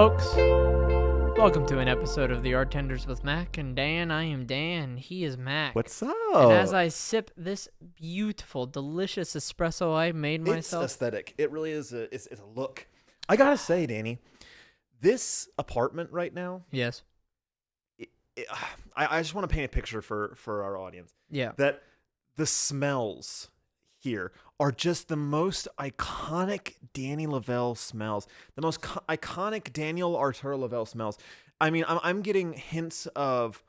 folks. Welcome to an episode of the Artenders with Mac and Dan. I am Dan. He is Mac. What's up? And as I sip this beautiful, delicious espresso I made myself. It's aesthetic. It really is. It's a look. I gotta say, Danny, this apartment right now. Yes. I just want to paint a picture for our audience. Yeah. That the smells here are just the most iconic Danny Lavelle smells. The most iconic Daniel Arturo Lavelle smells. I mean, I'm getting hints of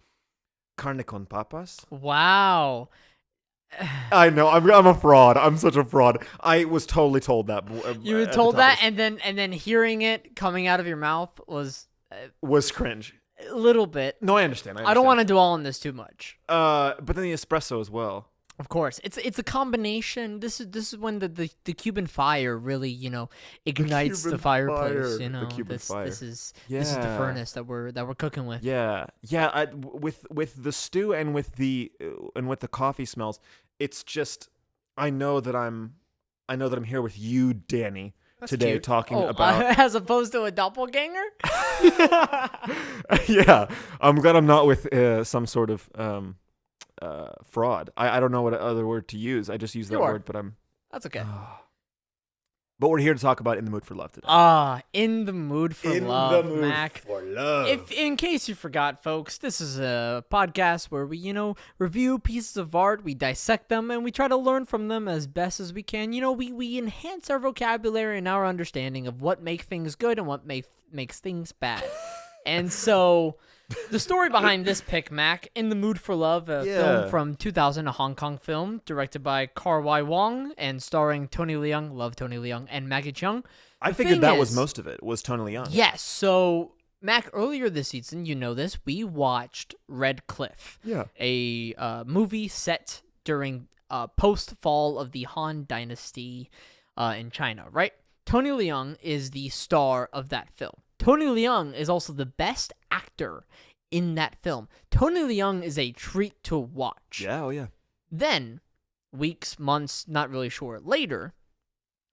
carne con papas. Wow. I know. I'm a fraud. I'm such a fraud. I was totally told that. You were told that, and then hearing it coming out of your mouth was cringe. a little bit. No, I understand. I don't want to dwell on this too much. But then the espresso as well. Of course, it's a combination. This is when the Cuban fire really ignites the fireplace. The Cuban fire. This is the furnace that we're cooking with. Yeah. With the stew and with the coffee smells, it's just I know that I'm here with you, Danny. That's today cute. talking about as opposed to a doppelganger. Yeah, I'm glad I'm not with some sort of fraud. I don't know what other word to use. I just use that word, but That's okay. But we're here to talk about In the Mood for Love today. In the mood for love, In the mood Mac. for love. If in case you forgot, folks, this is a podcast where we, review pieces of art, we dissect them, and we try to learn from them as best as we can. We enhance our vocabulary and our understanding of what makes things good and what makes things bad. And so, the story behind this pick, Mac, In the Mood for Love, a film from 2000, a Hong Kong film, directed by Kar Wai Wong and starring Tony Leung, love Tony Leung, and Maggie Cheung. I figured that was most of it, was Tony Leung. Yes, so, Mac, earlier this season, you know this, we watched Red Cliff, a movie set during post-fall of the Han Dynasty in China, right? Tony Leung is the star of that film. Tony Leung is also the best actor in that film. Tony Leung is a treat to watch. Yeah, oh yeah. Then, weeks, months, not really sure, later,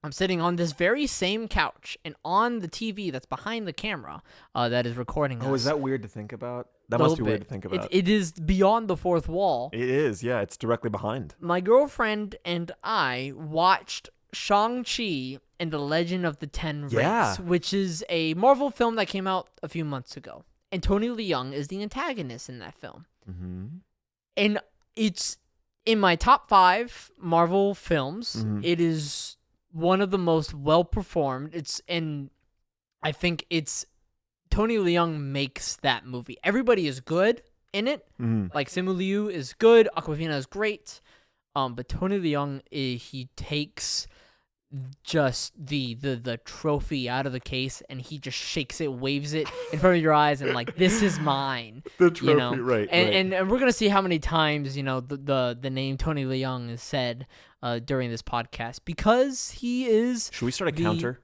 I'm sitting on this very same couch, and on the TV that's behind the camera that is recording us. Oh, is that weird to think about? That must be weird to think about. It is beyond the fourth wall. It is, yeah. It's directly behind. My girlfriend and I watched Shang-Chi and the Legend of the Ten Rings, which is a Marvel film that came out a few months ago. And Tony Leung is the antagonist in that film. Mm-hmm. And it's in my top 5 Marvel films. Mm-hmm. It is one of the most well-performed. I think Tony Leung makes that movie. Everybody is good in it. Mm-hmm. Like Simu Liu is good. Awkwafina is great. But Tony Leung, he takes just the trophy out of the case and he just shakes it, waves it in front of your eyes, and like, this is mine. The trophy, right? And we're gonna see how many times the name Tony Leung is said during this podcast, because he is. Should we start a counter?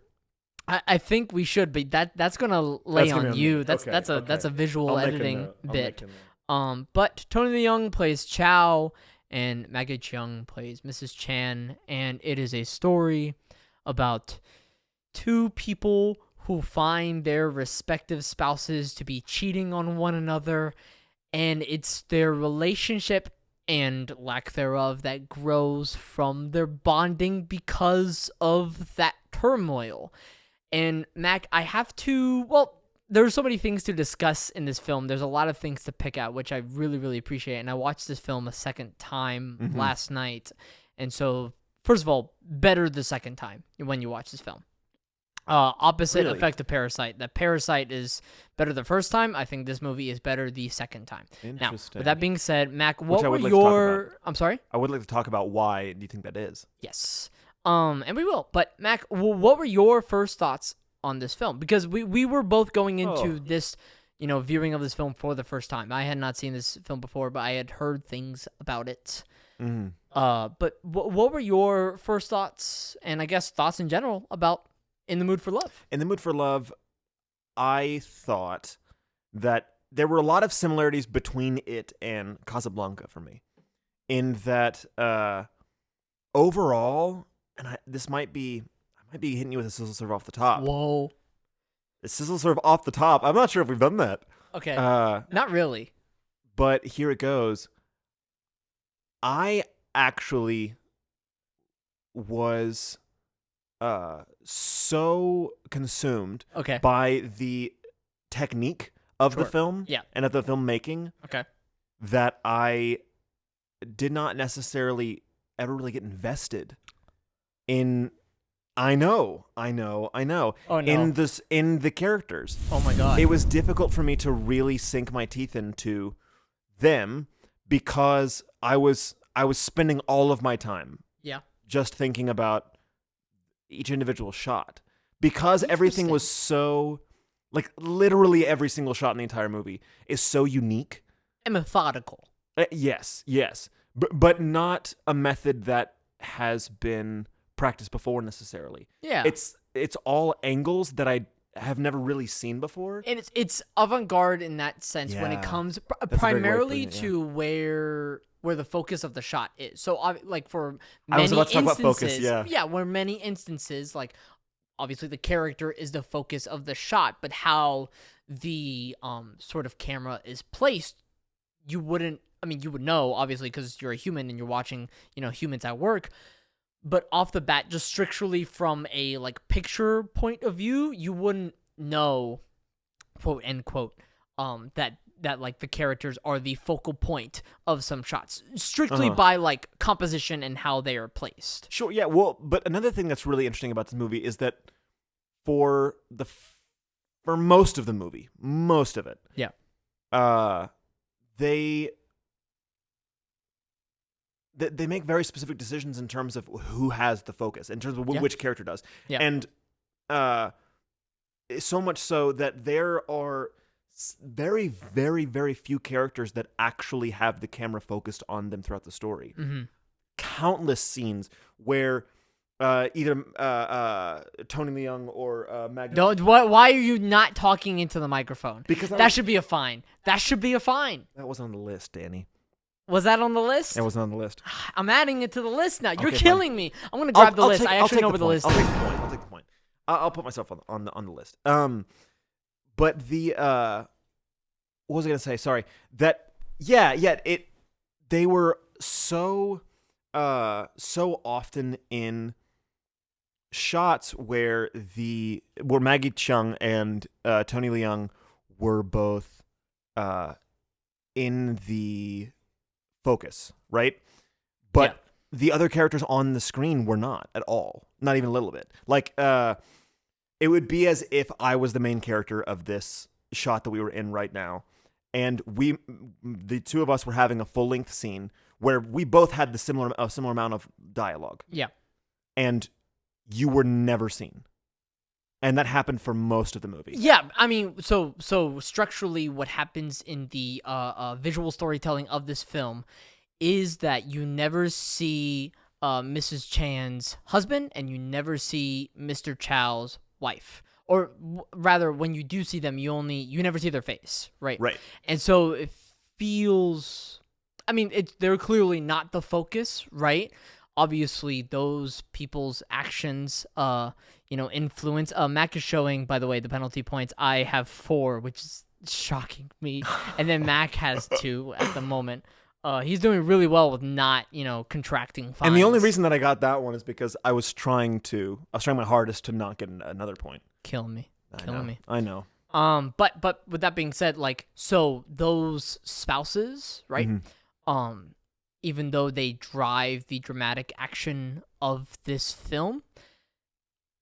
I think we should, but that's gonna lay on you. That's a visual editing bit. But Tony Leung plays Chow, and Maggie Cheung plays Mrs. Chan, and it is a story about two people who find their respective spouses to be cheating on one another, and it's their relationship and lack thereof that grows from their bonding because of that turmoil. And Mac, I have to, there's so many things to discuss in this film. There's a lot of things to pick out, which I really, really appreciate. And I watched this film a second time last night. And so, first of all, better the second time when you watch this film. Opposite effect of Parasite. That Parasite is better the first time. I think this movie is better the second time. Now, with that being said, Mac, what were your... I'm sorry? I would like to talk about why do you think that is. Yes. And we will. But, Mac, what were your first thoughts on this film? Because we were both going into this, viewing of this film for the first time. I had not seen this film before, but I had heard things about it. Mm-hmm. But what were your first thoughts, and I guess thoughts in general, about In the Mood for Love? In the Mood for Love, I thought that there were a lot of similarities between it and Casablanca for me, in that overall, and I might be hitting you with a sizzle serve off the top. Whoa. This is sort of off the top. I'm not sure if we've done that. Okay. Not really. But here it goes. I actually was so consumed by the technique of the film and of the filmmaking that I did not necessarily ever really get invested in. I know. Oh, no. In the characters. Oh my God. It was difficult for me to really sink my teeth into them because I was spending all of my time just thinking about each individual shot. Because everything was so, like, literally every single shot in the entire movie is so unique and methodical. Yes, but not a method that has been practiced before necessarily. Yeah, it's all angles that I have never really seen before, and it's avant-garde in that sense when it comes primarily to where the focus of the shot is. So like for many instances, talk about focus, where many instances, like obviously the character is the focus of the shot, but how the sort of camera is placed, you would know obviously because you're a human and you're watching humans at work. But off the bat, just strictly from a like picture point of view, you wouldn't know, quote unquote, that like the characters are the focal point of some shots, strictly by like composition and how they are placed. Sure, yeah. Well, but another thing that's really interesting about this movie is that for most of the movie, most of it, they make very specific decisions in terms of who has the focus, in terms of which character does. Yeah. And so much so that there are very, very, very few characters that actually have the camera focused on them throughout the story. Mm-hmm. Countless scenes where either Tony Leung or Maggie... Why are you not talking into the microphone? Because that should be a fine. That should be a fine. That wasn't on the list, Danny. Was that on the list? It wasn't on the list. I'm adding it to the list now. You're killing me. I'm going to grab the list. I actually know where the list is. I'll take the point. I'll put myself on the list. But the what was I going to say? Sorry. That they were so often in shots where Maggie Cheung and Tony Leung were both in the focus, right? But the other characters on the screen were not at all, not even a little bit. Like it would be as if I was the main character of this shot that we were in right now, and the two of us were having a full-length scene where we both had the similar amount of dialogue. Yeah, and you were never seen. And that happened for most of the movie. Yeah, I mean, so structurally what happens in the visual storytelling of this film is that you never see Mrs. Chan's husband and you never see Mr. Chow's wife. Or rather, when you do see them, you never see their face, right? Right. And so it feels... I mean, they're clearly not the focus, right? Obviously, those people's actions... influence. Mac is showing, by the way, the penalty points. I have 4, which is shocking me. And then Mac has 2 at the moment. He's doing really well with not, contracting fines. And the only reason that I got that one is because I was trying my hardest to not get another point. Killing me. I know. But with that being said, like, so those spouses, right? Mm-hmm. Even though they drive the dramatic action of this film,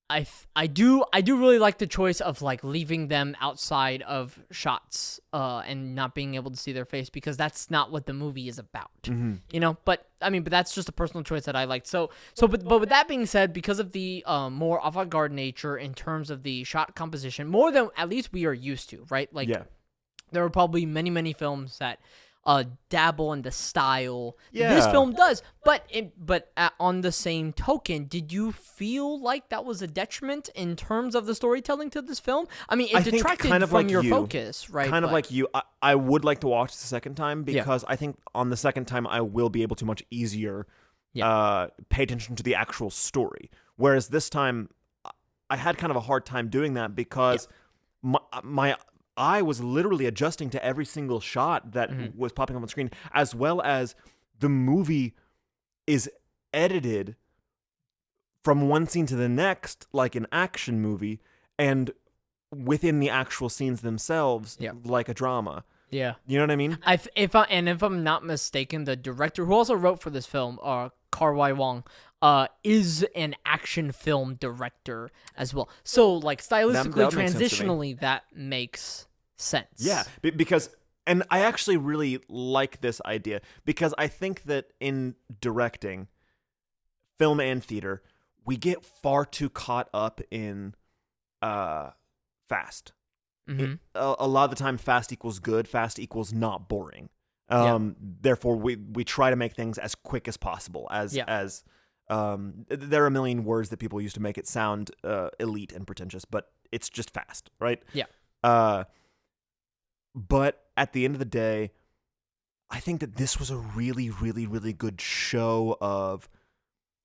I do really like the choice of like leaving them outside of shots and not being able to see their face, because that's not what the movie is about. Mm-hmm. But that's just a personal choice that I liked. But with that being said, because of the more avant-garde nature in terms of the shot composition, more than at least we are used to, right? Like there are probably many films that dabble in the style this film does, but on the same token, did you feel like that was a detriment in terms of the storytelling to this film? I mean, it detracted from your focus, right? Kind of like you. I would like to watch the second time, because I think on the second time I will be able to much easier pay attention to the actual story. Whereas this time, I had kind of a hard time doing that because my eye was literally adjusting to every single shot that was popping up on screen, as well as the movie is edited from one scene to the next like an action movie, and within the actual scenes themselves like a drama. Yeah. You know what I mean? If I'm not mistaken, the director who also wrote for this film, Kar-Wai Wong, is an action film director as well. So like stylistically, transitionally, that makes sense. Yeah, because, and I actually really like this idea, because I think that in directing, film and theater, we get far too caught up in fast. A lot of the time, fast equals good. Fast equals not boring. Therefore, we try to make things as quick as possible. There are a million words that people use to make it sound elite and pretentious, but it's just fast, right? Yeah. But at the end of the day, I think that this was a really, really, really good show of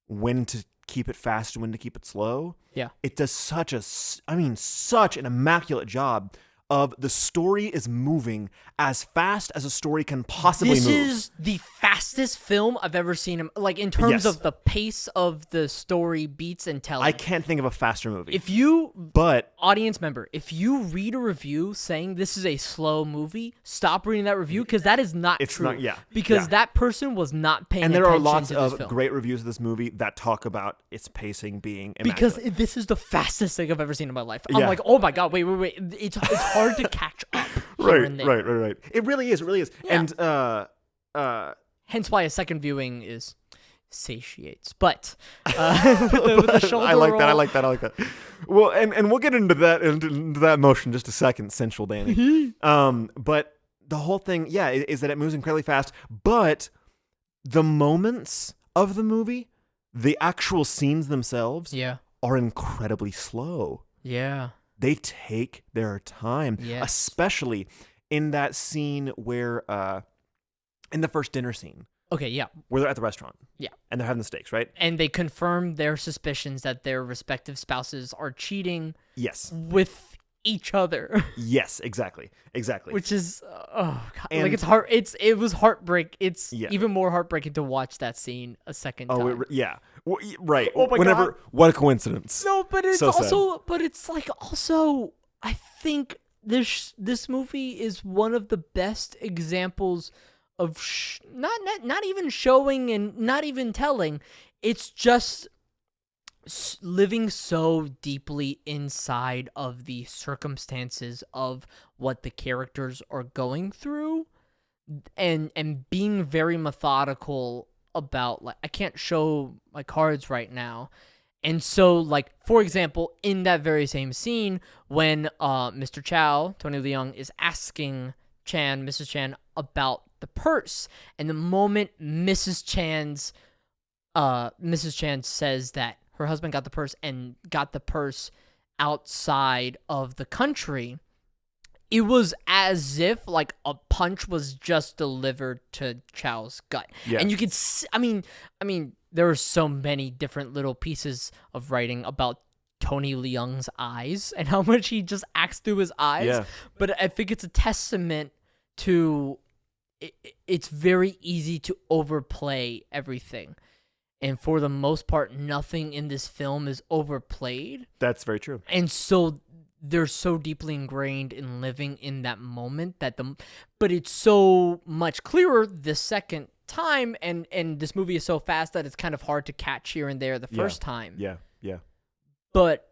when to keep it fast and when to keep it slow. Yeah. It does such an immaculate job of the story is moving as fast as a story can possibly move. This is the fastest film I've ever seen, like in terms of the pace of the story beats and telling. I can't think of a faster movie. Audience member, if you read a review saying this is a slow movie, stop reading that review, because that is not true. Because that person was not paying attention to this film. And there are lots of great reviews of this movie that talk about its pacing being immaculate. Because this is the fastest thing I've ever seen in my life. I'm like, oh my god, wait. It's hard to catch up. Right. It really is. Yeah. And hence why a second viewing is satiates. But with the shoulder I like roll, that. Well, and we'll get into that motion in just a second, sensual Danny. But the whole thing, is that it moves incredibly fast. But the moments of the movie, the actual scenes themselves, are incredibly slow. Yeah. They take their time, especially in that scene where, in the first dinner scene. Okay, yeah. Where they're at the restaurant. Yeah. And they're having the steaks, right? And they confirm their suspicions that their respective spouses are cheating with each other. Yes, exactly. Which is, oh God. Like, it's hard. It was heartbreak. It's even more heartbreaking to watch that scene a second time. Well, right. Oh my God. What a coincidence. No, but it's also, I think this movie is one of the best examples of not even showing and not even telling. It's just living so deeply inside of the circumstances of what the characters are going through, and being very methodical about, like, I can't show my cards right now. And so, like, for example, in that very same scene, when Mr. Chow, Tony Leung, is asking Mrs. Chan, about the purse, and the moment Mrs. Chan says that her husband got the purse and got the purse outside of the country, it was as if like a punch was just delivered to Chow's gut. And you could see, I mean, there are so many different little pieces of writing about Tony Leung's eyes and how much he just acts through his eyes. But I think it's a testament to it's very easy to overplay everything. And for the most part, nothing in this film is overplayed. That's very true. And so they're so deeply ingrained in living in that moment but it's so much clearer the second time, and this movie is so fast that it's kind of hard to catch here and there the first time. Yeah. But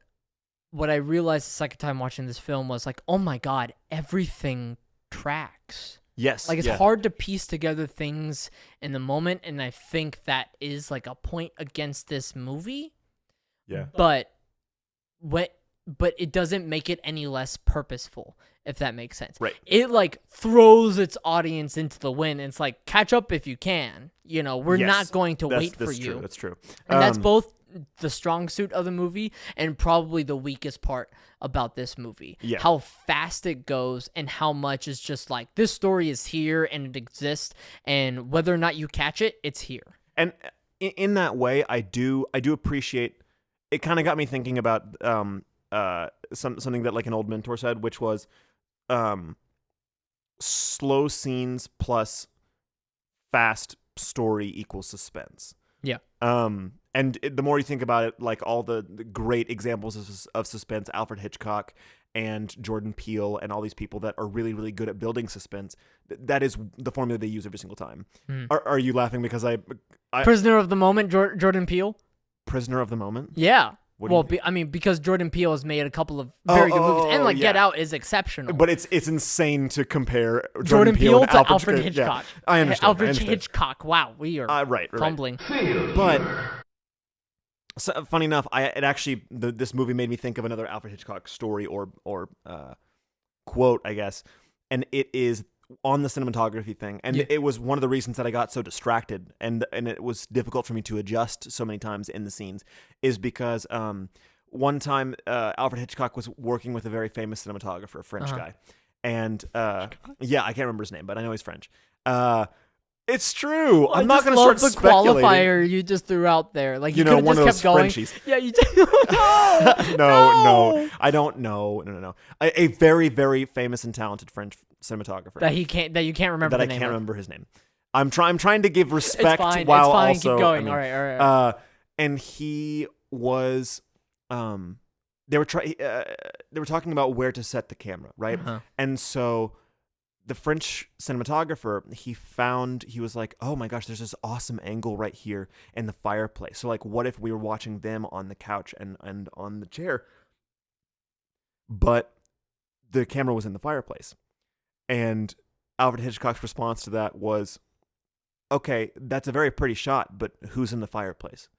what I realized the second time watching this film was like, oh my God, everything tracks. Yes. Like, it's hard to piece together things in the moment, and I think that is like a point against this movie. Yeah. But it doesn't make it any less purposeful, if that makes sense. Right. It like throws its audience into the wind, and it's like, catch up if you can. You know, we're not going to wait for you. That's true. And that's both the strong suit of the movie and probably the weakest part about this movie. Yeah. How fast it goes and how much is just like, this story is here and it exists, and whether or not you catch it, it's here. And in that way, I do appreciate. It kind of got me thinking about something that like an old mentor said, which was slow scenes plus fast story equals suspense. Yeah. The more you think about it, like all the great examples of suspense, Alfred Hitchcock and Jordan Peele and all these people that are really, really good at building suspense, that is the formula they use every single time. Are you laughing because I Prisoner of the Moment, Jordan Peele? Prisoner of the Moment? Yeah. Well, because Jordan Peele has made a couple of very good movies, and Get Out is exceptional. But it's insane to compare Jordan Peele to Alfred Hitchcock. Yeah, I understand. Alfred Hitchcock. Wow, we are fumbling. But so, funny enough, this movie made me think of another Alfred Hitchcock story or quote, I guess, and it is on the cinematography thing, and it was one of the reasons that I got so distracted, and it was difficult for me to adjust so many times in the scenes, is because one time Alfred Hitchcock was working with a very famous cinematographer, a French guy, and I can't remember his name, but I know he's French. It's true. I'm not going to start speculating. Qualifier you just threw out there, like you could have just kept going. Frenchies. Yeah, you did. No, I don't know. No. A very, very famous and talented French cinematographer that you can't remember. That I can't remember his name. I'm trying to give respect it's fine. while it's fine. also. Keep going. All right. And he was. They were talking about where to set the camera, right? And so the French cinematographer, he was like, oh my gosh, there's this awesome angle right here in the fireplace. So like, what if we were watching them on the couch and on the chair, but the camera was in the fireplace? And Alfred Hitchcock's response to that was, okay, that's a very pretty shot, but who's in the fireplace?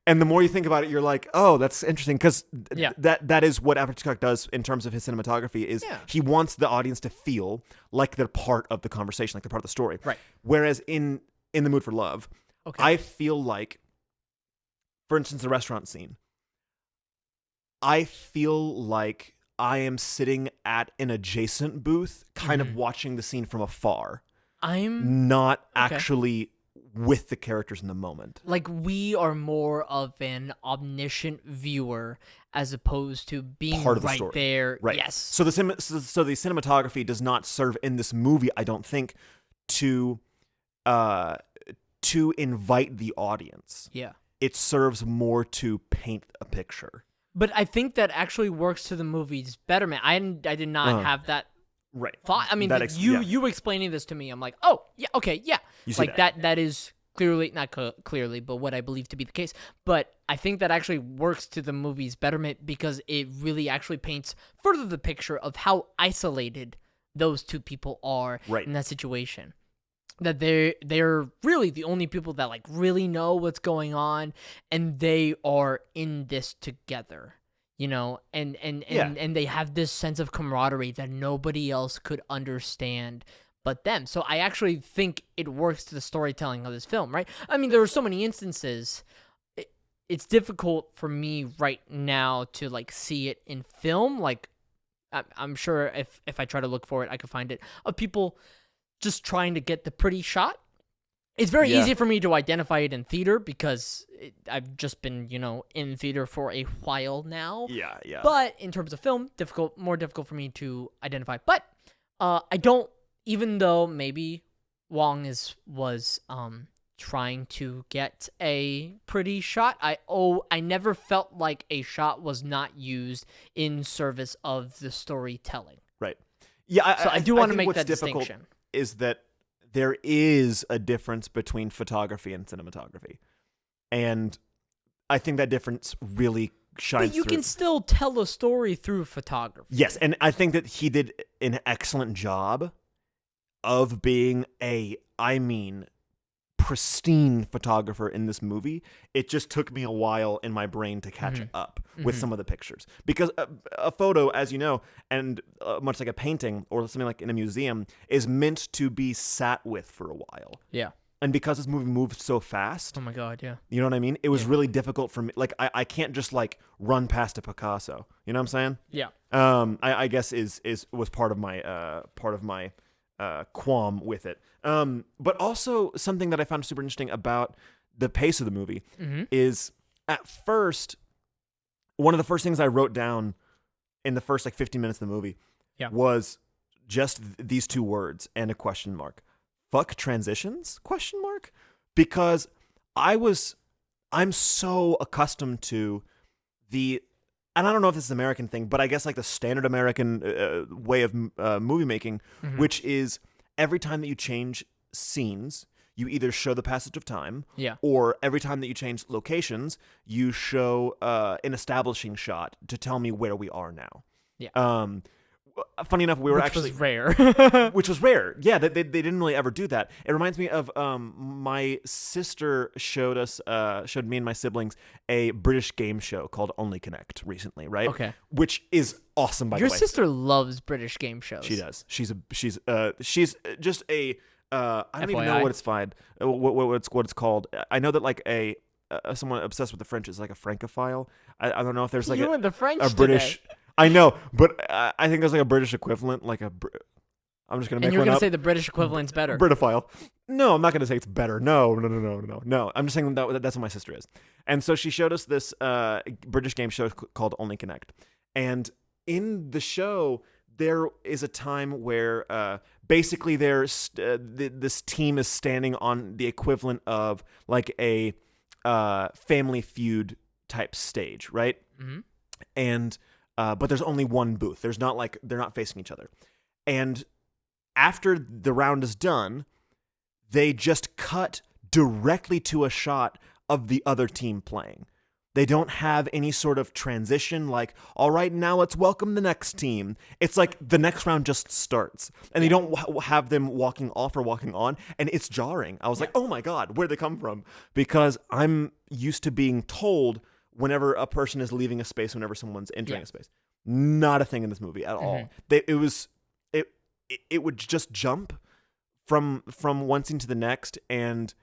And the more you think about it, you're like, oh, that's interesting, because that is what Alfred Hitchcock does in terms of his cinematography. Is he wants the audience to feel like they're part of the conversation, like they're part of the story. Right. Whereas in The Mood for Love, I feel like, for instance, the restaurant scene, I feel like I am sitting at an adjacent booth, kind of watching the scene from afar. I'm not actually with the characters in the moment. Like, we are more of an omniscient viewer as opposed to being part of the right story. There. Right. Yes. So the cinematography does not serve in this movie, I don't think, to invite the audience. Yeah. It serves more to paint a picture. But I think that actually works to the movie's betterment. I did not have that thought. I mean, you explaining this to me, I'm like, oh, yeah, okay, yeah. You see like that is clearly, not clearly, but what I believe to be the case. But I think that actually works to the movie's betterment because it really actually paints further the picture of how isolated those two people are in that situation. That they're really the only people that like really know what's going on, and they are in this together, you know, and they have this sense of camaraderie that nobody else could understand but them. So I actually think it works to the storytelling of this film, right? I mean, there are so many instances. It's difficult for me right now to like see it in film. Like, I'm sure if I try to look for it, I could find it, of people just trying to get the pretty shot. It's very easy for me to identify it in theater because I've just been, in theater for a while now. Yeah. But in terms of film, more difficult for me to identify. But I don't, even though maybe Wong was trying to get a pretty shot, I never felt like a shot was not used in service of the storytelling. Right. Yeah. So I do want to make that distinction. Is that there is a difference between photography and cinematography. And I think that difference really shines through. But you can still tell a story through photography. Yes, and I think that he did an excellent job of being pristine photographer in this movie. It just took me a while in my brain to catch up with some of the pictures, because a photo, as you know, and much like a painting or something like in a museum, is meant to be sat with for a while. Yeah. And because this movie moved so fast, oh my god, yeah, you know what I mean? It was really difficult for me. Like I can't just like run past a Picasso. You know what I'm saying? Yeah. I guess was part of my qualm with it. But also something that I found super interesting about the pace of the movie is, at first, one of the first things I wrote down in the first like 15 minutes of the movie was just these two words and a question mark. Fuck transitions? Question mark? Because I'm so accustomed to and I don't know if this is an American thing, but I guess like the standard American way of movie making, which is every time that you change scenes, you either show the passage of time, or every time that you change locations, you show an establishing shot to tell me where we are now. Yeah. Funny enough, we were which was rare. Which was rare. Yeah, they didn't really ever do that. It reminds me of my sister showed me and my siblings a British game show called Only Connect recently, right? Okay. Which is awesome, by the way. Your sister loves British game shows. She does. She's just a I don't even know FYI. what it's called. I know that like someone obsessed with the French is like a Francophile. I don't know if there's like you and the French a British. Today. I know, but I think there's like a British equivalent, like I'm just gonna make one up. And you're gonna say the British equivalent's better. Britophile. No, I'm not gonna say it's better. No. I'm just saying that's what my sister is. And so she showed us this British game show called Only Connect. And in the show, there is a time where basically this team is standing on the equivalent of like a Family Feud type stage, right? Mm-hmm. And but there's only one booth. There's not like they're not facing each other. And after the round is done, they just cut directly to a shot of the other team playing. They don't have any sort of transition like, all right, now let's welcome the next team. It's like the next round just starts. And they don't have them walking off or walking on. And it's jarring. I was like, oh my God, where'd they come from? Because I'm used to being told whenever a person is leaving a space, whenever someone's entering a space. Not a thing in this movie at all. It would just jump from one scene to the next, and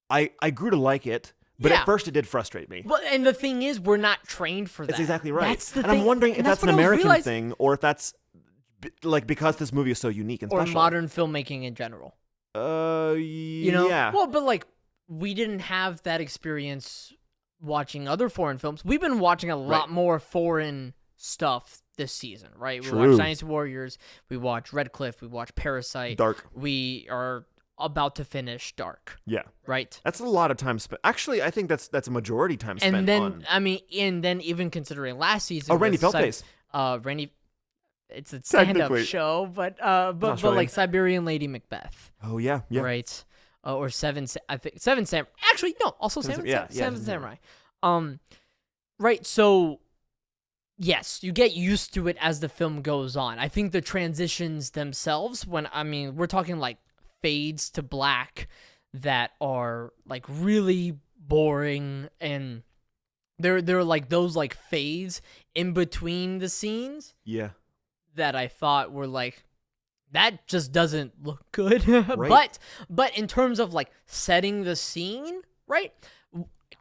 I grew to like it, but at first it did frustrate me. Well, and the thing is, we're not trained for that. That's exactly right. That's the and thing. I'm wondering if that's an American thing, or if that's like because this movie is so unique and special. Or modern filmmaking in general. You know? Yeah. Well, but like we didn't have that experience watching other foreign films. We've been watching a lot more foreign stuff this season, right? True. We watched Dynasty Warriors, we watched Red Cliff, we watched Parasite. Dark. We are about to finish Dark. Yeah. Right? That's a lot of time spent. Actually, I think that's a majority time spent and then, on. and then even considering last season. Oh, Randy Feldface. Randy, it's a stand-up show, but like Siberian Lady Macbeth. Oh yeah. Right. Or Seven Samurai. Actually, no. Also Seven Samurai. Right. So, yes, you get used to it as the film goes on. I think the transitions themselves, we're talking like fades to black that are like really boring, and they're like those like fades in between the scenes. Yeah. That I thought were like, that just doesn't look good. Right. But in terms of like setting the scene, right,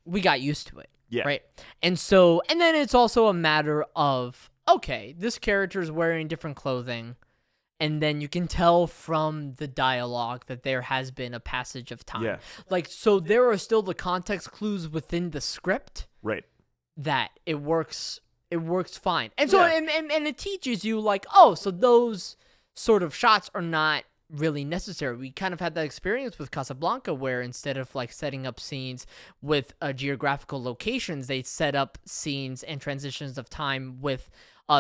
we got used to it. Yeah. Right. And then it's also a matter of, okay, this character is wearing different clothing, and then you can tell from the dialogue that there has been a passage of time. Yeah. Like, so there are still the context clues within the script. Right. That it works fine. And so and it teaches you like, oh, so those sort of shots are not really necessary. We kind of had that experience with Casablanca, where instead of like setting up scenes with geographical locations, they set up scenes and transitions of time with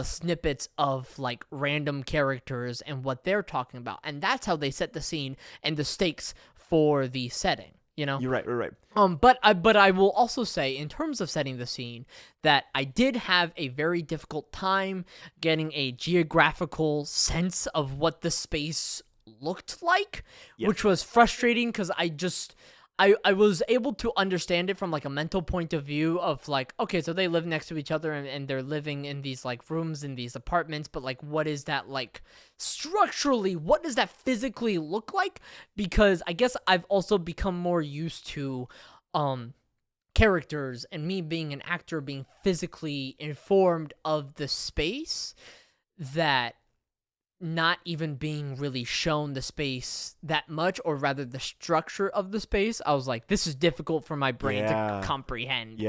snippets of like random characters and what they're talking about, and that's how they set the scene and the stakes for the setting. You know, you're right. But I will also say, in terms of setting the scene, that I did have a very difficult time getting a geographical sense of what the space looked like, which was frustrating because I was able to understand it from like a mental point of view of like, okay, so they live next to each other and they're living in these like rooms in these apartments, but like what is that like structurally, what does that physically look like? Because I guess I've also become more used to characters and me being an actor being physically informed of the space, that not even being really shown the space that much, or rather the structure of the space, I was like, this is difficult for my brain to comprehend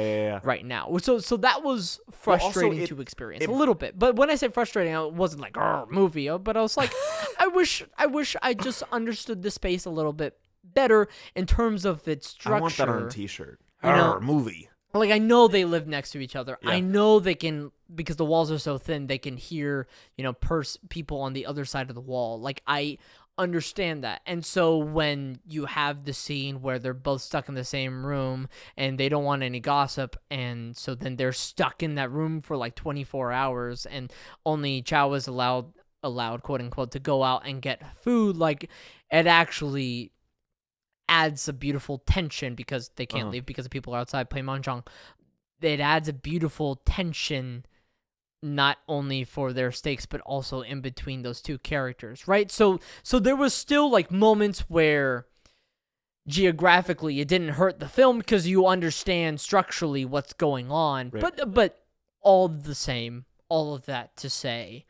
right now. So that was frustrating to experience a little bit. But when I say frustrating, it wasn't like, movie, but I was like, I wish I just understood the space a little bit better in terms of its structure. I want that on a t-shirt. Movie. Like, I know they live next to each other. Yeah. I know they can, because the walls are so thin, they can hear, people on the other side of the wall. Like, I understand that. And so when you have the scene where they're both stuck in the same room and they don't want any gossip, and so then they're stuck in that room for like 24 hours and only Chow is allowed, quote unquote, to go out and get food, like, it actually adds a beautiful tension, because they can't leave because the people outside play mahjong. It adds a beautiful tension, not only for their stakes, but also in between those two characters, right? So there was still like moments where geographically it didn't hurt the film because you understand structurally what's going on, right. But all the same, all of that to say,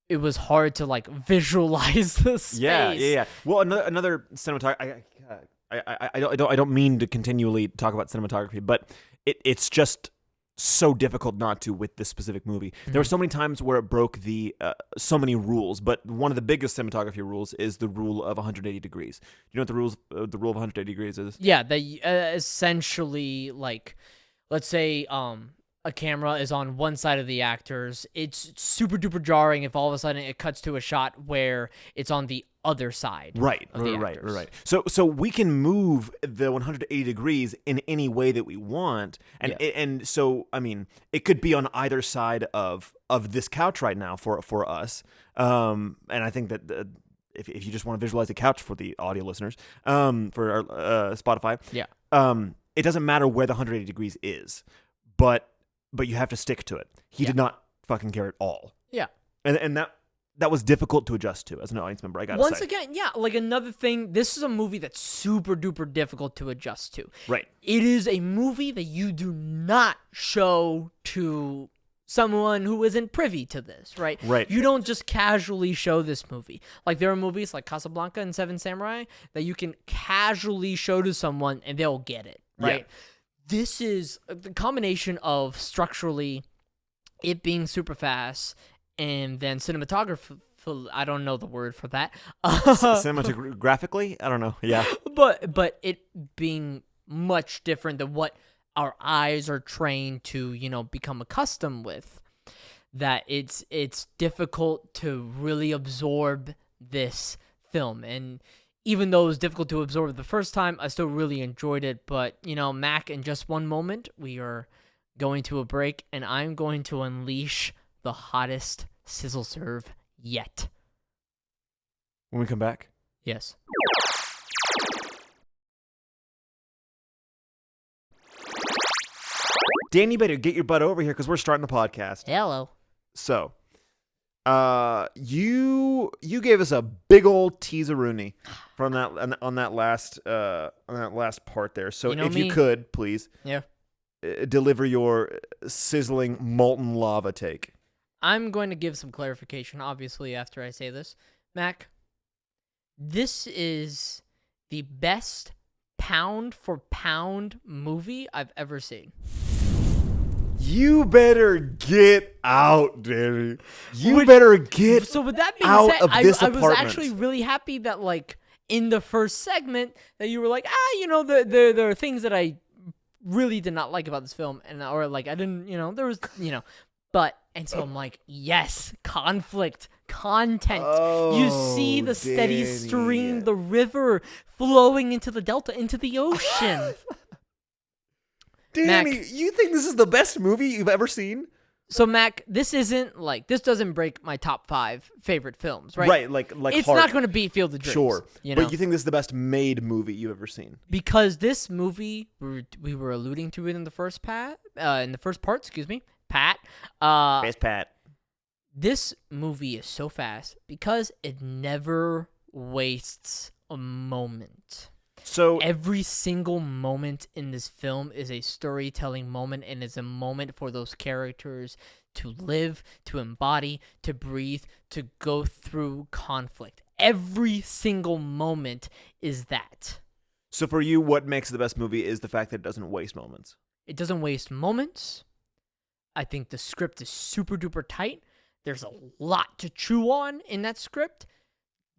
it was hard to like visualize the space. Yeah. Well, another cinematography. I don't mean to continually talk about cinematography, but it's just so difficult not to with this specific movie. Mm-hmm. There were so many times where it broke so many rules, but one of the biggest cinematography rules is the rule of 180 degrees. Do you know what the rule of 180 degrees is? Yeah, they essentially, like, let's say a camera is on one side of the actors. It's super duper jarring if all of a sudden it cuts to a shot where it's on the other side. Right. So we can move the 180 degrees in any way that we want, and so I mean, it could be on either side of this couch right now for us. And I think that if you just want to visualize the couch for the audio listeners, for our Spotify, it doesn't matter where the 180 degrees is, but you have to stick to it. He did not fucking care at all. Yeah. And that was difficult to adjust to as an audience member, I gotta say. Once again, like another thing, this is a movie that's super duper difficult to adjust to. Right. It is a movie that you do not show to someone who isn't privy to this, right? Right. You don't just casually show this movie. Like, there are movies like Casablanca and Seven Samurai that you can casually show to someone and they'll get it, right? Yeah. This is the combination of structurally it being super fast and then cinematography. I don't know the word for that. Cinematographically? I don't know. Yeah. But it being much different than what our eyes are trained to, become accustomed with. That it's difficult to really absorb this film. And even though it was difficult to absorb the first time, I still really enjoyed it. But, Mac, in just one moment, we are going to a break, and I'm going to unleash the hottest sizzle serve yet. When we come back? Yes. Dan, you better get your butt over here because we're starting the podcast. Hello. So, you gave us a big old teaser-rooney from that on that last part there. So if you could please, deliver your sizzling molten lava take. I'm going to give some clarification, obviously, after I say this. Mac, this is the best pound-for-pound movie I've ever seen. You better get out, Danny. You better get so with that being out said, of this I apartment. was actually really happy that, like, in the first segment, that you were like, there are things that I really did not like about this film, or like I didn't, there was, but, and so I'm like, yes, conflict, content. You see the steady stream, the river flowing into the delta, into the ocean. Danny, Mac, you think this is the best movie you've ever seen? So, Mac, this doesn't break my top 5 favorite films, right? Right, like it's not going to beat Field of Dreams. Sure, but you think this is the best made movie you've ever seen? Because this movie, we were alluding to it in the first part, Pat. Yes, Pat. This movie is so fast because it never wastes a moment. So every single moment in this film is a storytelling moment, and is a moment for those characters to live, to embody, to breathe, to go through conflict. Every single moment is that. So for you, what makes the best movie is the fact that it doesn't waste moments. It doesn't waste moments. I think the script is super duper tight. There's a lot to chew on in that script.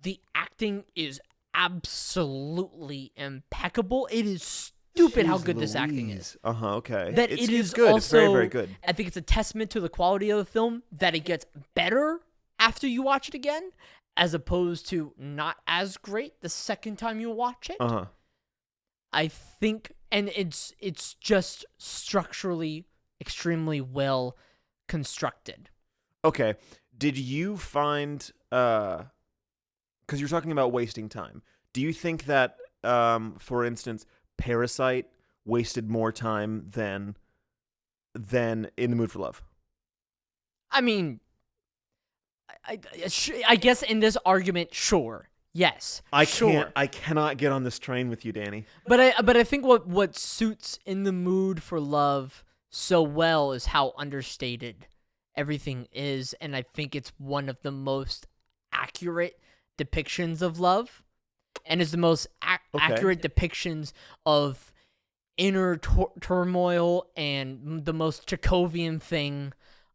The acting is absolutely impeccable. It is stupid how good this acting is. Okay. That it's good. Also, it's very, very good. I think it's a testament to the quality of the film that it gets better after you watch it again, as opposed to not as great the second time you watch it. I think, and it's just structurally extremely well constructed. Okay. Did you find, because you're talking about wasting time, do you think that, for instance, Parasite wasted more time than In the Mood for Love? I mean, I guess in this argument, sure. Yes, I cannot get on this train with you, Danny. But I think what suits In the Mood for Love so well is how understated everything is, and I think it's one of the most accurate depictions of love, and is the most accurate depictions of inner turmoil, and the most Chekhovian thing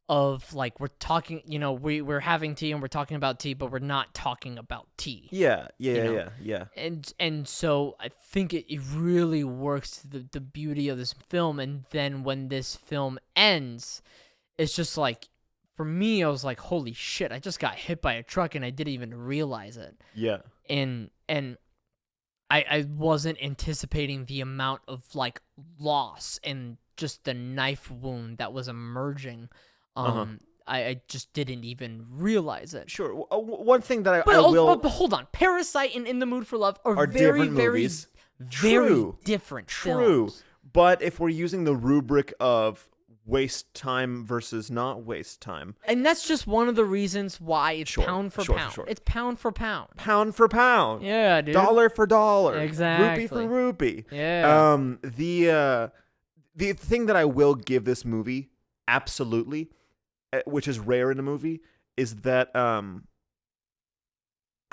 of, like, we're talking, we're having tea and we're talking about tea, but we're not talking about tea. Yeah. And so I think it really works to the beauty of this film. And then when this film ends, it's just like, for me, I was like, holy shit, I just got hit by a truck and I didn't even realize it. Yeah. And I wasn't anticipating the amount of, like, loss and just the knife wound that was emerging. I just didn't even realize it. Sure. One thing that I will... But hold on. Parasite and In the Mood for Love are very, different very, movies. very different films. But if we're using the rubric of waste time versus not waste time... And that's just one of the reasons why it's pound for pound. Sure. It's pound for pound. Pound for pound. Yeah, dude. Dollar for dollar. Exactly. Rupee for rupee. Yeah. The thing that I will give this movie, absolutely, which is rare in a movie, is that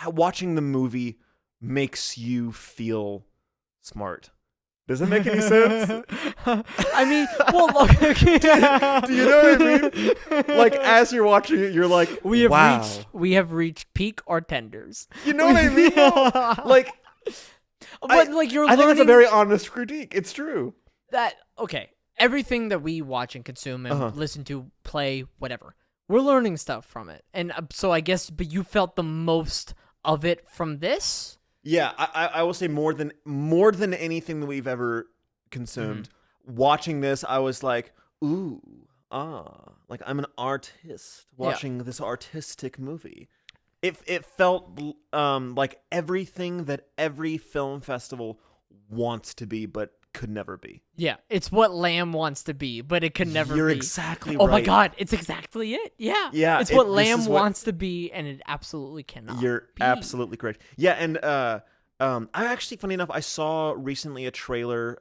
watching the movie makes you feel smart. Does that make any sense? I mean, well, look. Do you know what I mean? Like, as you're watching it, you're like, wow. We have reached peak Artenders. You know what I mean? Like, but like you're I think it's a very honest critique. It's true. Okay. Everything that we watch and consume and listen to, play, whatever, we're learning stuff from it. And so I guess, but you felt the most of it from this? Yeah, I will say more than anything that we've ever consumed. Watching this, I was like, ooh, like I'm an artist watching this artistic movie. It felt like everything that every film festival wants to be, but could never be. Yeah, it's what Lamb wants to be, but it could never be. You're exactly right. Oh my God, it's exactly it. Yeah. Yeah. It's what Lamb wants to be, and it absolutely cannot You're be. absolutely correct. Yeah, and I actually, funny enough, I saw recently a trailer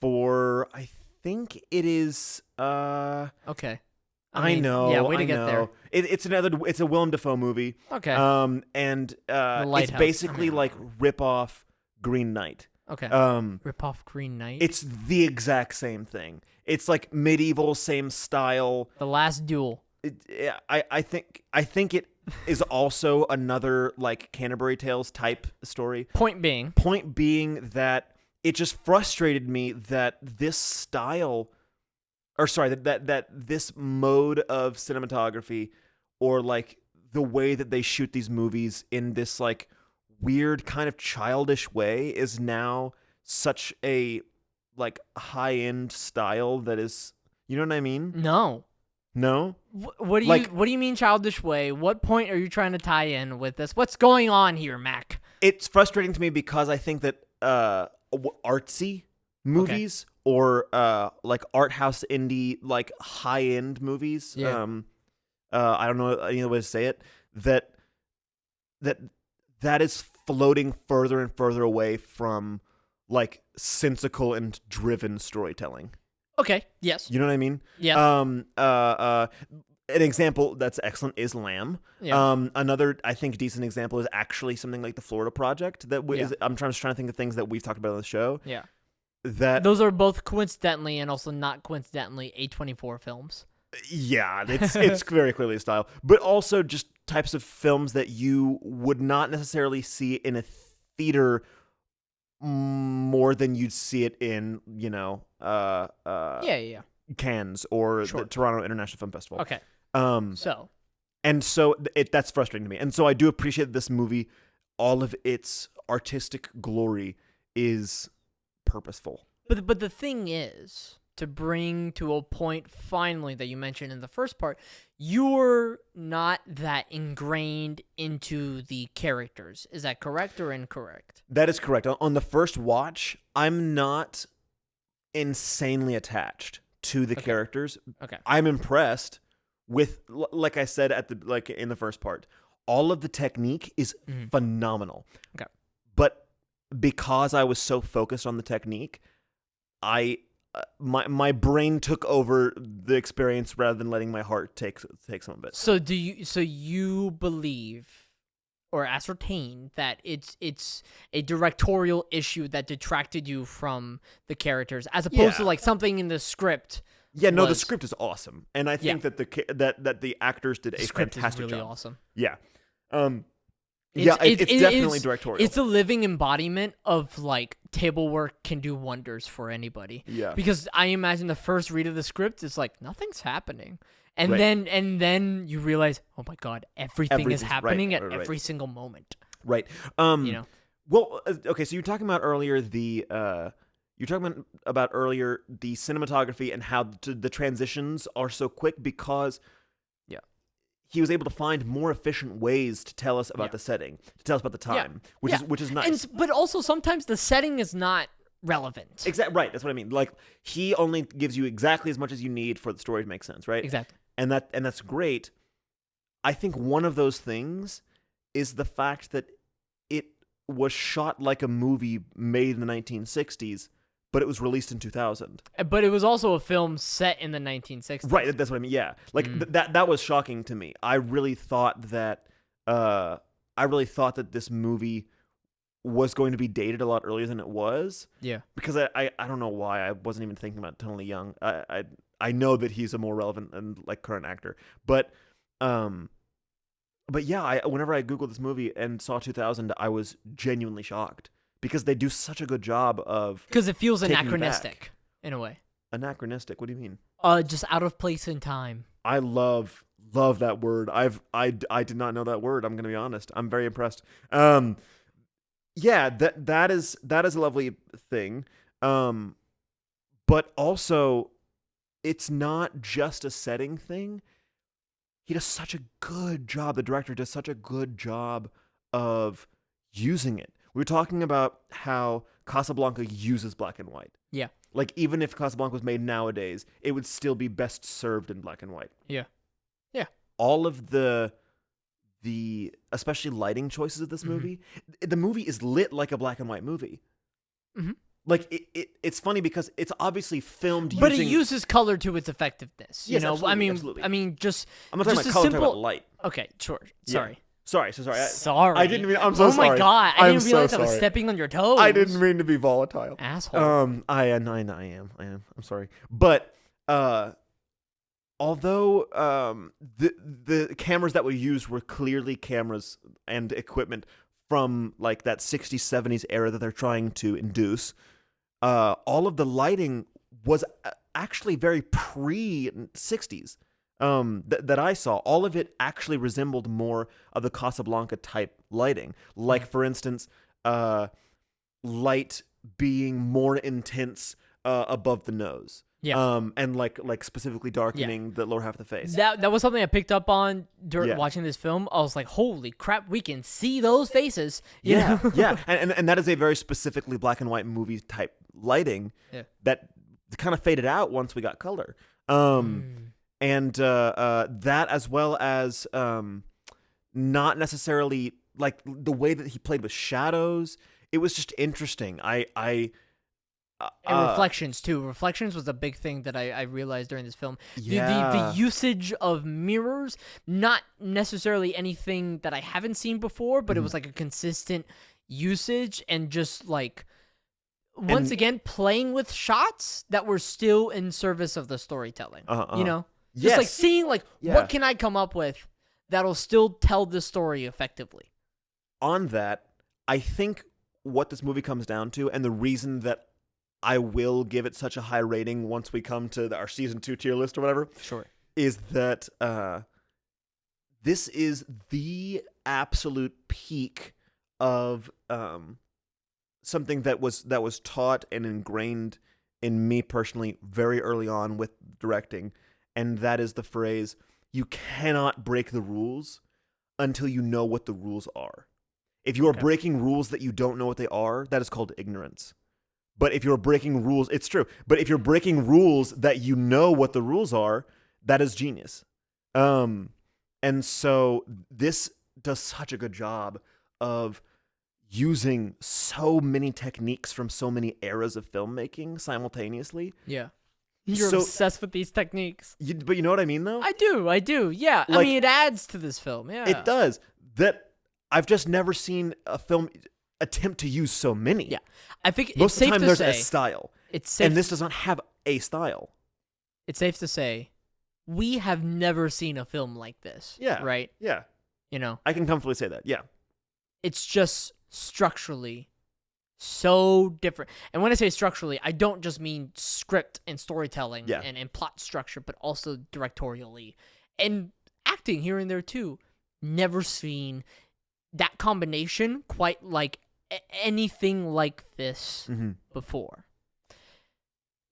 for, I think it is okay. I know. Yeah, way to get there. It's a Willem Dafoe movie. Okay. And it's basically like rip off Green Knight. Okay. Rip off Green Knight. It's the exact same thing. It's like medieval, same style. The Last Duel. I think it is also another like Canterbury Tales type story. Point being that it just frustrated me that this style, or sorry, that this mode of cinematography, or like the way that they shoot these movies in this like weird kind of childish way, is now such a like high-end style that is, you know what I mean? No. What do you mean childish way? What point are you trying to tie in with this? What's going on here, Mac? It's frustrating to me because I think that artsy movies or like art house indie like high-end movies, I don't know any other way to say it, that is floating further and further away from like sensical and driven storytelling. Okay. Yes. You know what I mean? Yeah. An example that's excellent is Lamb. Yeah. Another, I think, decent example is actually something like the Florida Project. I'm trying to think of things that we've talked about on the show. Yeah. That those are both coincidentally and also not coincidentally A24 films. Yeah, it's very clearly a style, but also just types of films that you would not necessarily see in a theater more than you'd see it in, Yeah. Cannes or Sure. the Toronto International Film Festival. Okay. So that's frustrating to me. And so I do appreciate this movie. All of its artistic glory is purposeful. But the thing is, to bring to a point finally that you mentioned in the first part, you're not that ingrained into the characters. Is that correct or incorrect? That is correct. On the first watch, I'm not insanely attached to the characters. Okay. I'm impressed with, like I said in the first part, all of the technique is phenomenal. Okay. But because I was so focused on the technique, my brain took over the experience rather than letting my heart take some of it. So you believe or ascertain that it's a directorial issue that detracted you from the characters as opposed to like something in the script. Yeah, no, the script is awesome, and I think that the actors did a fantastic is really job. Awesome. Yeah, it's definitely directorial. It's a living embodiment of like table work can do wonders for anybody. Yeah, because I imagine the first read of the script is like nothing's happening, and then you realize, oh my god, everything is happening at every single moment. Right. Well, okay. So you're talking about earlier the cinematography and how the transitions are so quick because he was able to find more efficient ways to tell us about the setting, to tell us about the time, which is nice. But also sometimes the setting is not relevant. Exactly right. That's what I mean. Like he only gives you exactly as much as you need for the story to make sense, right? Exactly. And that's great. I think one of those things is the fact that it was shot like a movie made in the 1960s. But it was released in 2000. But it was also a film set in the 1960s. Right, that's what I mean. Yeah, like that was shocking to me. I really thought that this movie was going to be dated a lot earlier than it was. Yeah, because I don't know why I wasn't even thinking about Tony Young. I know that he's a more relevant and like current actor, but yeah, whenever I googled this movie and saw 2000, I was genuinely shocked. Because they do such a good job of... Because it feels anachronistic, in a way. Anachronistic? What do you mean? Just out of place in time. I love that word. I did not know that word, I'm going to be honest. I'm very impressed. Yeah, that is a lovely thing. But also, it's not just a setting thing. He does such a good job. The director does such a good job of using it. We were talking about how Casablanca uses black and white. Yeah. Like, even if Casablanca was made nowadays, it would still be best served in black and white. Yeah. Yeah. All of the especially lighting choices of this movie, the movie is lit like a black and white movie. Mm-hmm. Like, it's funny because it's obviously filmed but it uses color to its effectiveness. You know? Absolutely, I mean, just... I'm not talking about color, I'm talking about light. Okay, sure. Sorry. Yeah. Sorry. Sorry. I didn't mean. I'm so sorry. Oh my god! I didn't realize I was stepping on your toes. I didn't mean to be volatile. Asshole. I am. I'm sorry. But although the cameras that were used were clearly cameras and equipment from like that 60s, 70s era that they're trying to induce, all of the lighting was actually very pre-60s. That I saw, all of it actually resembled more of the Casablanca type lighting. Like, for instance, light being more intense above the nose. Yeah. And like specifically darkening the lower half of the face. That was something I picked up on during watching this film. I was like, holy crap, we can see those faces. You know? Yeah. And that is a very specifically black and white movie type lighting that kind of faded out once we got color. And that, as well as not necessarily like the way that he played with shadows, it was just interesting. I And Reflections too. Reflections was a big thing that I realized during this film. Yeah. The usage of mirrors, not necessarily anything that I haven't seen before, but it was like a consistent usage, and just like once again playing with shots that were still in service of the storytelling. You know, just like seeing like what can I come up with that'll still tell the story effectively. On that, I think what this movie comes down to, and the reason that I will give it such a high rating once we come to our season 2 tier list or whatever, sure, is that this is the absolute peak of something that was taught and ingrained in me personally very early on with directing, and that is the phrase, you cannot break the rules until you know what the rules are. If you are breaking rules that you don't know what they are, that is called ignorance. But if you're breaking rules, it's true. But if you're breaking rules that you know what the rules are, that is genius. And so this does such a good job of using so many techniques from so many eras of filmmaking simultaneously. Yeah. You're obsessed with these techniques. But you know what I mean, though? I do. Yeah. Like, I mean, it adds to this film. Yeah. It does. That I've just never seen a film attempt to use so many. Yeah. I think most it's of the time safe there's to say, a style. It's safe, and this does not have a style. It's safe to say we have never seen a film like this. Yeah. Right? Yeah. You know? I can comfortably say that. Yeah. It's just structurally so different. And when I say structurally, I don't just mean script and storytelling and plot structure, but also directorially. And acting here and there too. Never seen that combination quite like anything like this before.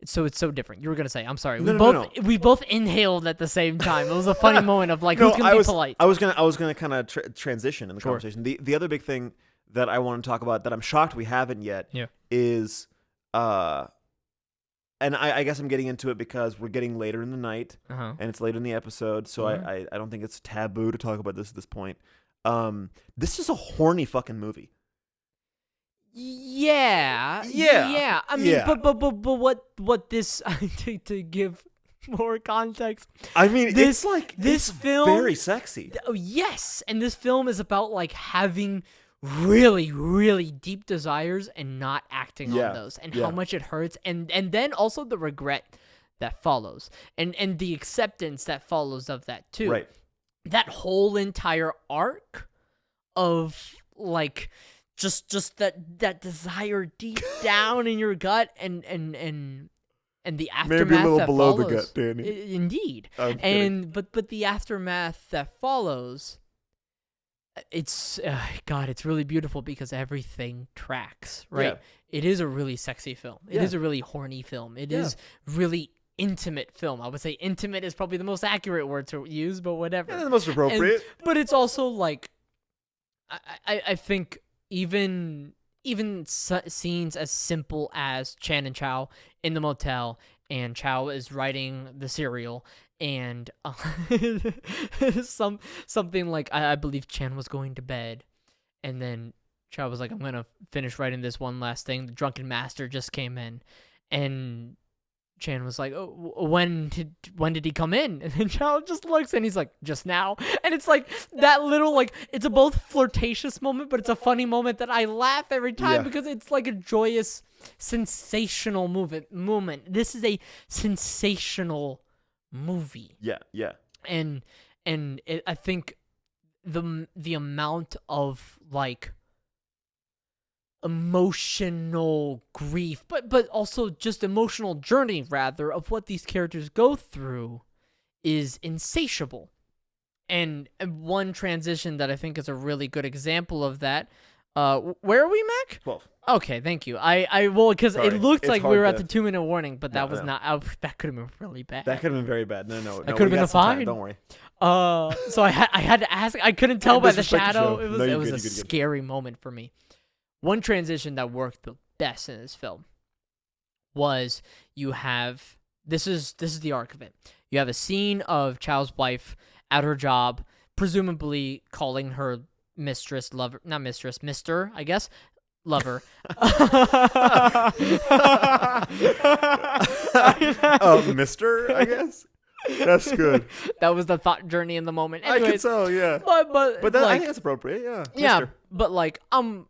So it's so different. You were gonna say, I'm sorry. We both inhaled at the same time. It was a funny moment of like, who's gonna be polite? I was gonna kind of transition in the conversation. The other big thing that I want to talk about that I'm shocked we haven't yet is and I guess I'm getting into it because we're getting later in the night and it's later in the episode, so I don't think it's taboo to talk about this at this point. This is a horny fucking movie. Yeah. I mean, but what this to give more context. I mean, this film very sexy. Yes, and this film is about like having really, really deep desires and not acting on those, and how much it hurts, and then also the regret that follows, and the acceptance that follows of that too. Right. That whole entire arc of like just that desire deep down in your gut, and the aftermath maybe a little that below follows. The gut, Danny. Indeed. But the aftermath that follows, it's God, it's really beautiful because everything tracks, right? Yeah. It is a really sexy film. It is a really horny film. It is really intimate film. I would say intimate is probably the most accurate word to use, but whatever. Yeah, the most appropriate. But it's also like, I think even scenes as simple as Chan and Chow in the motel, and Chow is writing the cereal, and something like I believe Chan was going to bed, and then Chow was like, I'm gonna finish writing this one last thing. The drunken master just came in, and Chan was like, oh, when did he come in? And then Chow just looks and he's like, just now. And it's like that little, like, it's a both flirtatious moment, but it's a funny moment that I laugh every time because it's like a joyous, sensational moment. This is a sensational movie. Yeah. And I think the amount of like emotional grief, but also just emotional journey rather of what these characters go through is insatiable. And one transition that I think is a really good example of that. Where are we, Mac? 12. Okay, thank you. Well, because it looked like we were at the 2-minute warning, but that was not. That could have been really bad. That could have been very bad. No. That could have been a fine. Don't worry. So I had to ask. I couldn't tell by the shadow. It was a scary moment for me. One transition that worked the best in this film was you have this is the arc of it. You have a scene of Chow's wife at her job, presumably calling her mistress, lover, not mistress, mister, I guess, lover. Mister, I guess. That's good. That was the thought journey in the moment. Anyways, I could so, yeah. But that, like, I think that's appropriate, yeah. Yeah, Mister. but like I'm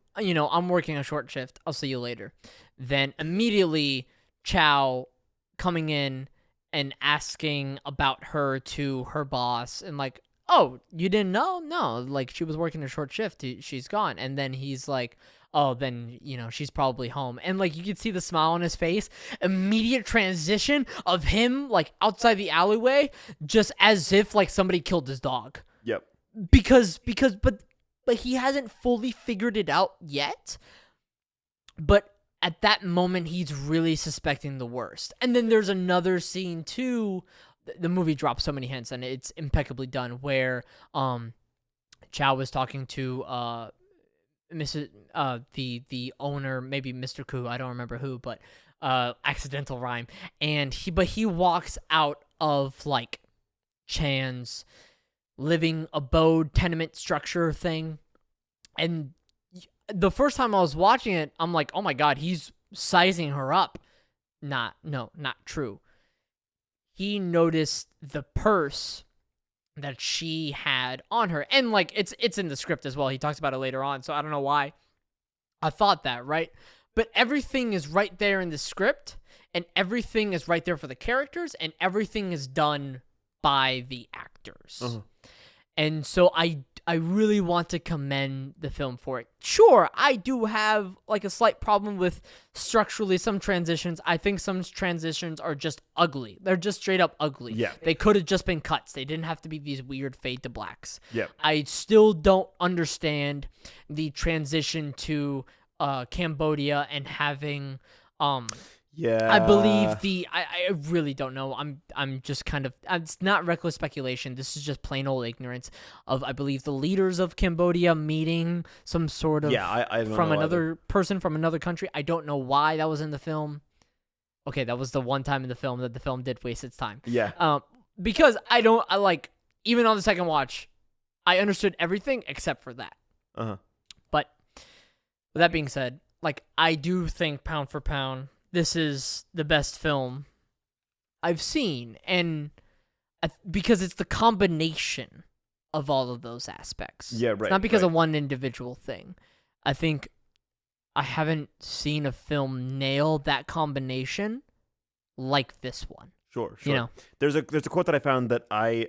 working a short shift. I'll see you later. Then immediately Chow coming in and asking about her to her boss and like, "Oh, you didn't know? No, like she was working a short shift. She's gone." And then he's like, "Oh, then, she's probably home." And like you could see the smile on his face. Immediate transition of him like outside the alleyway, just as if like somebody killed his dog. Yep. Because but he hasn't fully figured it out yet. But at that moment, he's really suspecting the worst. And then there's another scene too. The movie drops so many hints, and it's impeccably done. Where Chow was talking to Mrs. The owner, maybe Mr. Koo, I don't remember who, but accidental rhyme. And he walks out of like Chan's living abode tenement structure thing, and the first time I was watching it, I'm like, oh my god, he's sizing her up. Not true. He noticed the purse that she had on her, and like it's in the script as well. He talks about it later on, so I don't know why I thought that, right? But everything is right there in the script, and everything is right there for the characters, and everything is done by the actors. Uh-huh. And so I really want to commend the film for it. Sure, I do have like a slight problem with structurally some transitions. I think some transitions are just ugly. They're just straight up ugly. Yeah. They could have just been cuts. They didn't have to be these weird fade to blacks. Yeah. I still don't understand the transition to Cambodia and having yeah, I believe I really don't know. I'm just kind of, it's not reckless speculation. This is just plain old ignorance of, I believe, the leaders of Cambodia meeting some sort of I don't from know another person from another country. I don't know why that was in the film. Okay, that was the one time in the film that the film did waste its time. Yeah. Because even on the second watch, I understood everything except for that. Uh-huh. But with that being said, like, I do think pound for pound, this is the best film I've seen, and because it's the combination of all of those aspects. Yeah, right. It's not because of one individual thing. I think I haven't seen a film nail that combination like this one. Sure. There's a quote that I found that I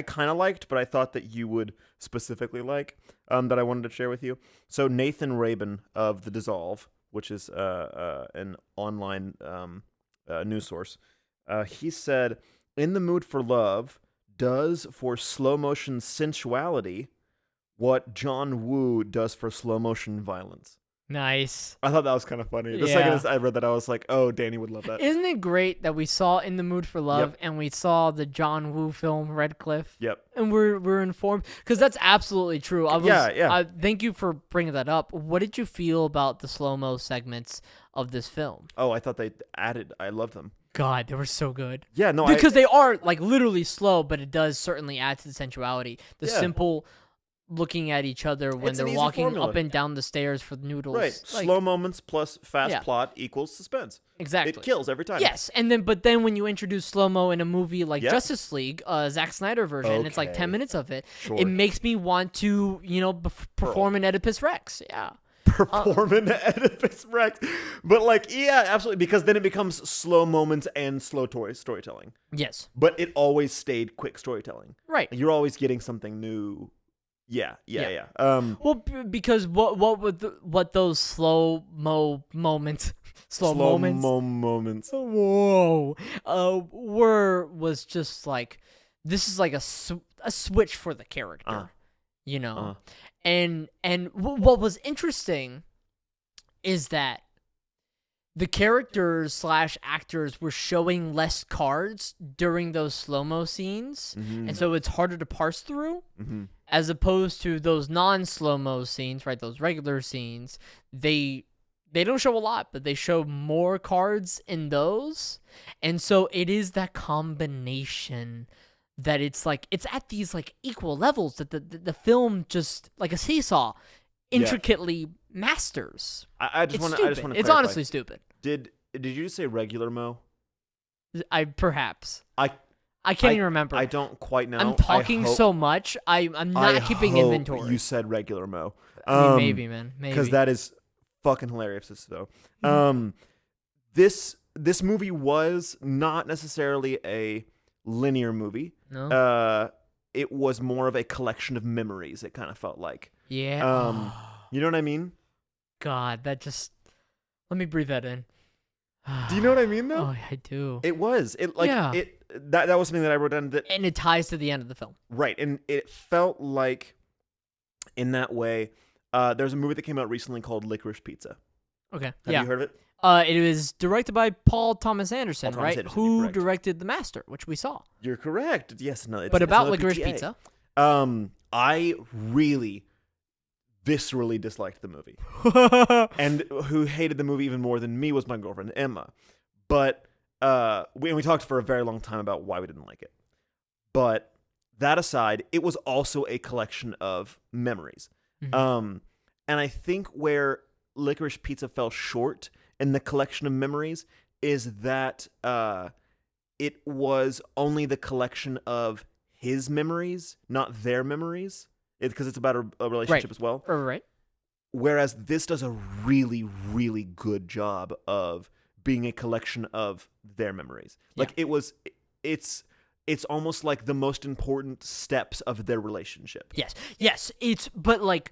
kind of liked, but I thought that you would specifically like, that I wanted to share with you. So Nathan Rabin of The Dissolve, which is an online news source, he said, "In the Mood for Love does for slow motion sensuality what John Woo does for slow motion violence." Nice. I thought that was kind of funny. The second I read that, I was like, oh, Danny would love that. Isn't it great that we saw In the Mood for Love and we saw the John Woo film Red Cliff? Yep. And we're informed, because that's absolutely true. Thank you for bringing that up. What did you feel about the slow-mo segments of this film? Oh, I thought they added. I loved them. God, they were so good. Yeah, no, because they are like literally slow, but it does certainly add to the sensuality. The simple looking at each other when they're walking up and down the stairs for the noodles. Right. Like, slow moments plus fast plot equals suspense. Exactly. It kills every time. Yes, but then when you introduce slow-mo in a movie like Justice League, Zack Snyder version, it's like 10 minutes of it. Sure. It makes me want to, perform an Oedipus Rex. Yeah. Perform an Oedipus Rex. But absolutely, because then it becomes slow moments and slow storytelling. Yes. But it always stayed quick storytelling. Right. You're always getting something new. Yeah. Well, because what those slow-mo moments, whoa, was just like, this is like a switch for the character, and what was interesting is that the characters / actors were showing less cards during those slow-mo scenes, and so it's harder to parse through, as opposed to those non-slow-mo scenes, right? Those regular scenes, they don't show a lot, but they show more cards in those, and so it is that combination that it's like, it's at these like equal levels that the film just like a seesaw. intricately masters. I just want to clarify. It's honestly stupid. Did you just say regular Mo? Perhaps. I can't even remember. I don't quite know. I'm talking so much. I'm not keeping inventory. You said regular Mo. I mean, maybe, man. Maybe. Because that is fucking hilarious, though. This movie was not necessarily a linear movie. No. It was more of a collection of memories. It kind of felt like. Yeah. You know what I mean? God, that just. Let me breathe that in. Do you know what I mean, though? Oh, I do. It was. That was something that I wrote down. And it ties to the end of the film. Right, and it felt like, in that way, there's a movie that came out recently called Licorice Pizza. Okay. Have you heard of it? It was directed by Paul Thomas Anderson, right? Who directed The Master, which we saw. You're correct. Yes, no. But about Licorice Pizza. I really viscerally disliked the movie. And who hated the movie even more than me was my girlfriend, Emma. But we talked for a very long time about why we didn't like it. But that aside, it was also a collection of memories. Mm-hmm. And I think where Licorice Pizza fell short in the collection of memories is that it was only the collection of his memories, not their memories. Because it's about a relationship as well. Right. Whereas this does a really, really good job of being a collection of their memories. Yeah. Like it's almost like the most important steps of their relationship. Yes. But like,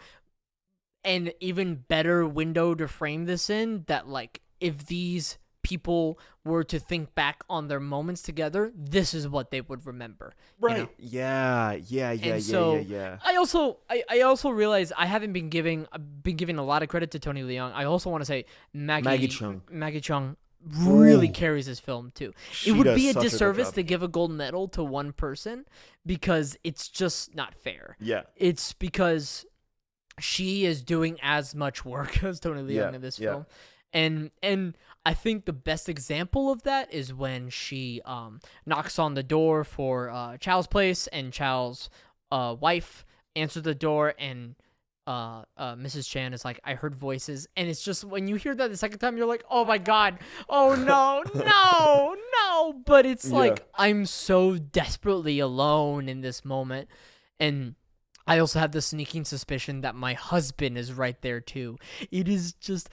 an even better window to frame this in, that like, if these people were to think back on their moments together, this is what they would remember. Right. You know? Yeah. I also realize I haven't been giving a lot of credit to Tony Leung. I also want to say Maggie Cheung really carries this film too. It would be a disservice to give a gold medal to one person because it's just not fair. Yeah. It's because she is doing as much work as Tony Leung in this film. And I think the best example of that is when she knocks on the door for Chow's place, and Chow's wife answers the door, and Mrs. Chan is like, I heard voices. And it's just, when you hear that the second time, you're like, oh my God, oh no. But it's like, I'm so desperately alone in this moment. And I also have the sneaking suspicion that my husband is right there too. It is just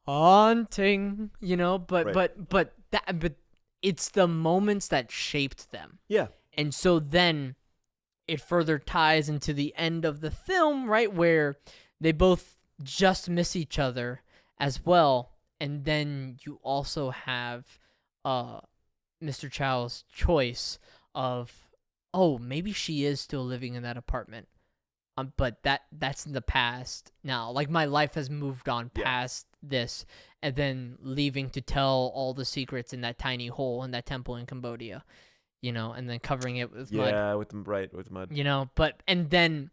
haunting, but it's the moments that shaped them. Yeah. And so then it further ties into the end of the film, right, where they both just miss each other as well. And then you also have Mr. Chow's choice of, oh, maybe she is still living in that apartment. But that's in the past now. Like, my life has moved on past this, and then leaving to tell all the secrets in that tiny hole in that temple in Cambodia, and then covering it with mud. Yeah, with mud. But and then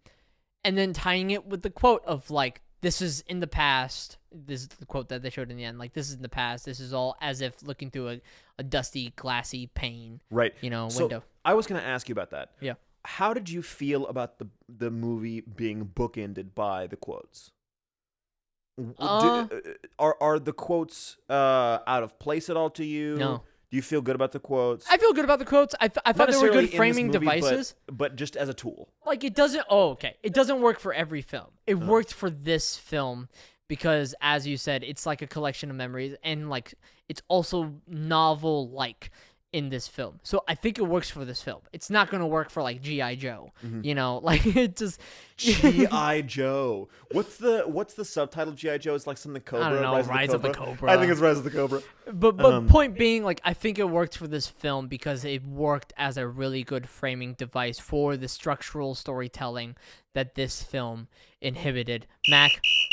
tying it with the quote of like, this is in the past. This is the quote that they showed in the end. Like, this is in the past. This is all as if looking through a dusty, glassy pane. Right. Window. So I was going to ask you about that. Yeah. How did you feel about the movie being bookended by the quotes? Are the quotes out of place at all to you? No. Do you feel good about the quotes? I feel good about the quotes. I thought they were good framing devices. But just as a tool. Like, it doesn't... Oh, okay. It doesn't work for every film. It worked for this film because, as you said, it's like a collection of memories, and like, it's also novel-like in this film. So I think it works for this film. It's not going to work for like G.I. Joe, like it just G.I. Joe. What's the subtitle of G.I. Joe? It's like something Cobra. I don't know, Rise of the Cobra. I think it's Rise of the Cobra. But point being, like, I think it worked for this film because it worked as a really good framing device for the structural storytelling that this film inhibited. Mac,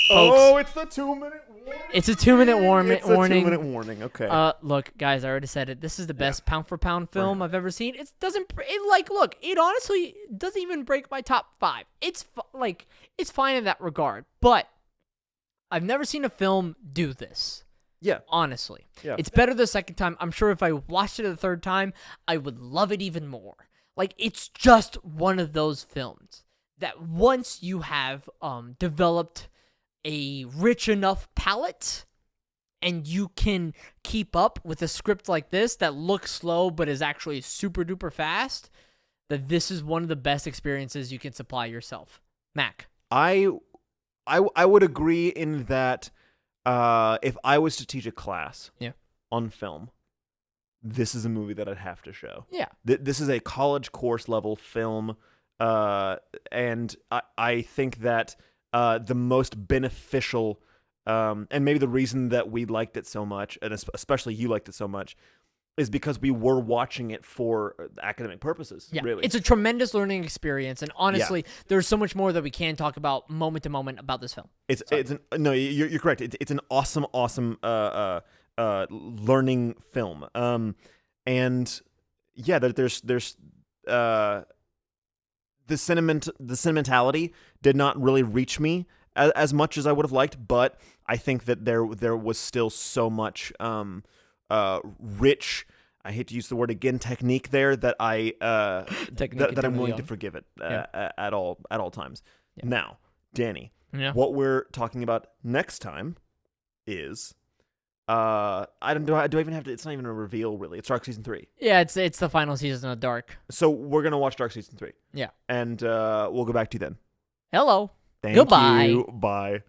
folks, it's the 2-minute warning. It's a 2-minute warning. It's a 2-minute warning. Okay. Look, guys, I already said it. This is the best pound for pound film I've ever seen. It honestly doesn't even break my top 5. It's fine in that regard, but I've never seen a film do this. Yeah. Honestly. Yeah. It's better the second time. I'm sure if I watched it a third time, I would love it even more. Like, it's just one of those films that once you have developed a rich enough palette and you can keep up with a script like this that looks slow but is actually super duper fast, that this is one of the best experiences you can supply yourself. Mac. I would agree in that if I was to teach a class on film, this is a movie that I'd have to show. Yeah. This is a college course level film, and I think that the most beneficial, and maybe the reason that we liked it so much, and especially you liked it so much, is because we were watching it for academic purposes. Yeah, really. It's a tremendous learning experience, and honestly, there's so much more that we can talk about moment to moment about this film. You're correct. It's an awesome learning film. And yeah, there's the sentimentality did not really reach me as much as I would have liked, but I think that there was still so much rich, I hate to use the word again, technique there that that I'm willing to forgive it at all times. Yeah. Now, Danny, what we're talking about next time is do I even have to? It's not even a reveal, really. It's Dark Season 3. Yeah, it's the final season of Dark. So we're gonna watch Dark Season 3. Yeah, and we'll go back to you then. Hello. Thank Goodbye. you. Bye.